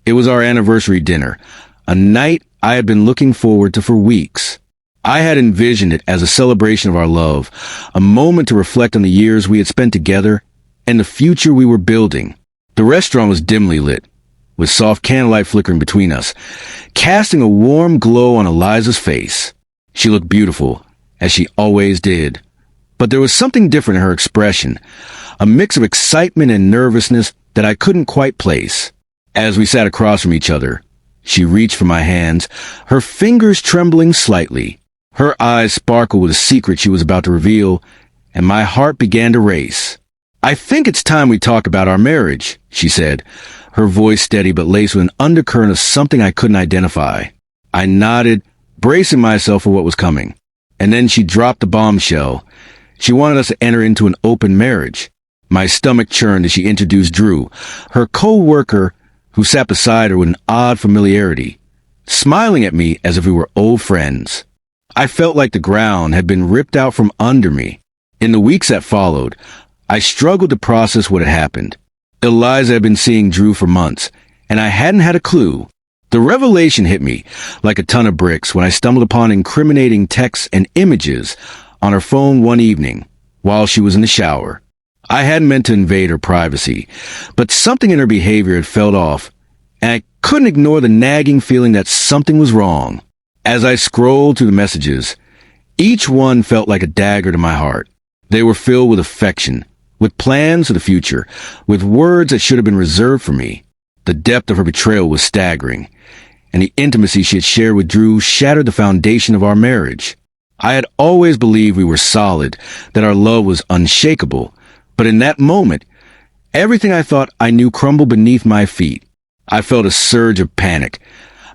It was our anniversary dinner, a night I had been looking forward to for weeks. I had envisioned it as a celebration of our love, a moment to reflect on the years we had spent together and the future we were building. The restaurant was dimly lit, with soft candlelight flickering between us, casting a warm glow on Eliza's face. She looked beautiful, as she always did. But there was something different in her expression, a mix of excitement and nervousness that I couldn't quite place. As we sat across from each other, she reached for my hands, her fingers trembling slightly. Her eyes sparkled with a secret she was about to reveal, and my heart began to race. "I think it's time we talk about our marriage," she said, her voice steady but laced with an undercurrent of something I couldn't identify. I nodded, bracing myself for what was coming. And then she dropped the bombshell. She wanted us to enter into an open marriage. My stomach churned as she introduced Drew, her co-worker, who sat beside her with an odd familiarity, smiling at me as if we were old friends. I felt like the ground had been ripped out from under me. In the weeks that followed, I struggled to process what had happened. Eliza had been seeing Drew for months, and I hadn't had a clue. The revelation hit me like a ton of bricks when I stumbled upon incriminating texts and images on her phone one evening while she was in the shower. I hadn't meant to invade her privacy, but something in her behavior had felt off, and I couldn't ignore the nagging feeling that something was wrong. As I scrolled through the messages, each one felt like a dagger to my heart. They were filled with affection, with plans for the future, with words that should have been reserved for me. The depth of her betrayal was staggering, and the intimacy she had shared with Drew shattered the foundation of our marriage. I had always believed we were solid, that our love was unshakable, but in that moment, everything I thought I knew crumbled beneath my feet. I felt a surge of panic,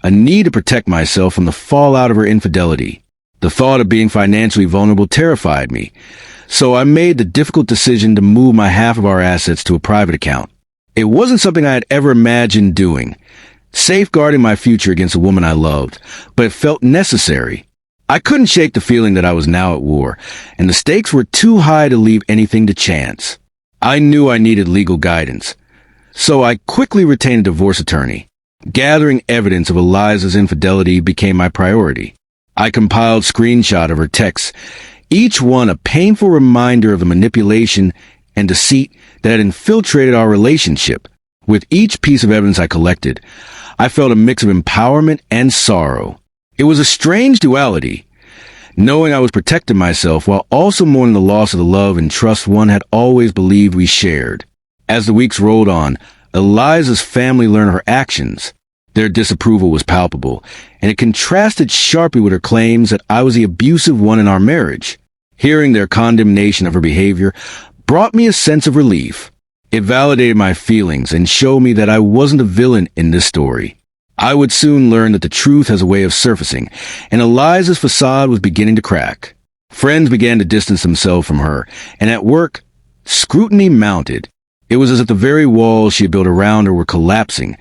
a need to protect myself from the fallout of her infidelity. The thought of being financially vulnerable terrified me, so I made the difficult decision to move my half of our assets to a private account. It wasn't something I had ever imagined doing, safeguarding my future against a woman I loved, but it felt necessary. I couldn't shake the feeling that I was now at war, and the stakes were too high to leave anything to chance. I knew I needed legal guidance, so I quickly retained a divorce attorney. Gathering evidence of Eliza's infidelity became my priority. I compiled screenshots of her texts, each one a painful reminder of the manipulation and deceit that had infiltrated our relationship. With each piece of evidence I collected, I felt a mix of empowerment and sorrow. It was a strange duality, knowing I was protecting myself while also mourning the loss of the love and trust one had always believed we shared. As the weeks rolled on, Eliza's family learned her actions. Their disapproval was palpable, and it contrasted sharply with her claims that I was the abusive one in our marriage. Hearing their condemnation of her behavior brought me a sense of relief. It validated my feelings and showed me that I wasn't a villain in this story. I would soon learn that the truth has a way of surfacing, and Eliza's facade was beginning to crack. Friends began to distance themselves from her, and at work, scrutiny mounted. It was as if the very walls she had built around her were collapsing,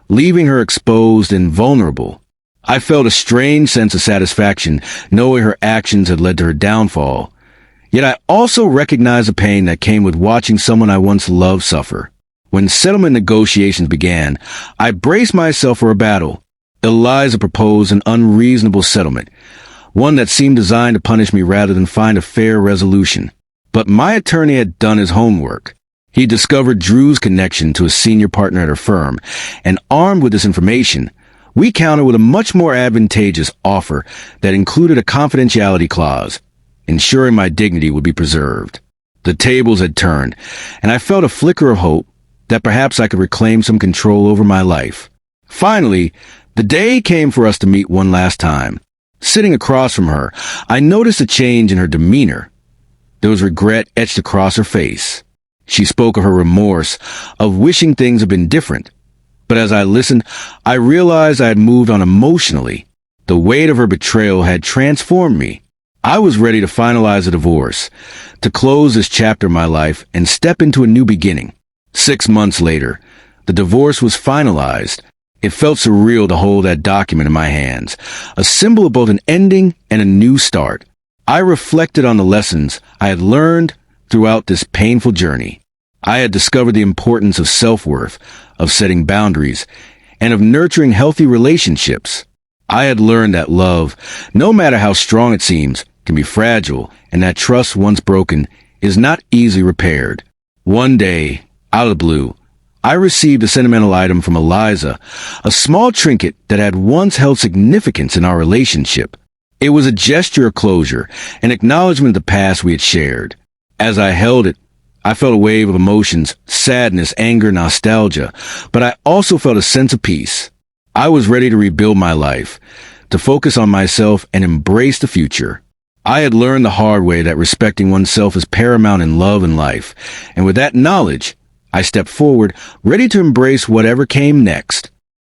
leaving her exposed and vulnerable. I felt a strange sense of satisfaction knowing her actions had led to her downfall. Yet I also recognized the pain that came with watching someone I once loved suffer. When settlement negotiations began, I braced myself for a battle. Eliza proposed an unreasonable settlement, one that seemed designed to punish me rather than find a fair resolution. But my attorney had done his homework. He discovered Drew's connection to a senior partner at her firm, and armed with this information, we countered with a much more advantageous offer that included a confidentiality clause, ensuring my dignity would be preserved. The tables had turned, and I felt a flicker of hope that perhaps I could reclaim some control over my life. Finally, the day came for us to meet one last time. Sitting across from her, I noticed a change in her demeanor. There was regret etched across her face. She spoke of her remorse, of wishing things had been different. But as I listened, I realized I had moved on emotionally. The weight of her betrayal had transformed me. I was ready to finalize a divorce, to close this chapter of my life and step into a new beginning. 6 months later, the divorce was finalized. It felt surreal to hold that document in my hands, a symbol of both an ending and a new start. I reflected on the lessons I had learned throughout this painful journey. I had discovered the importance of self-worth, of setting boundaries, and of nurturing healthy relationships. I had learned that love, no matter how strong it seems, can be fragile, and that trust once broken is not easily repaired. One day, out of the blue, I received a sentimental item from Eliza, a small trinket that had once held significance in our relationship. It was a gesture of closure, an acknowledgement of the past we had shared. As I held it, I felt a wave of emotions, sadness, anger, nostalgia, but I also felt a sense of peace. I was ready to rebuild my life, to focus on myself and embrace the future. I had learned the hard way that respecting oneself is paramount in love and life, and with that knowledge, I stepped forward, ready to embrace whatever came next.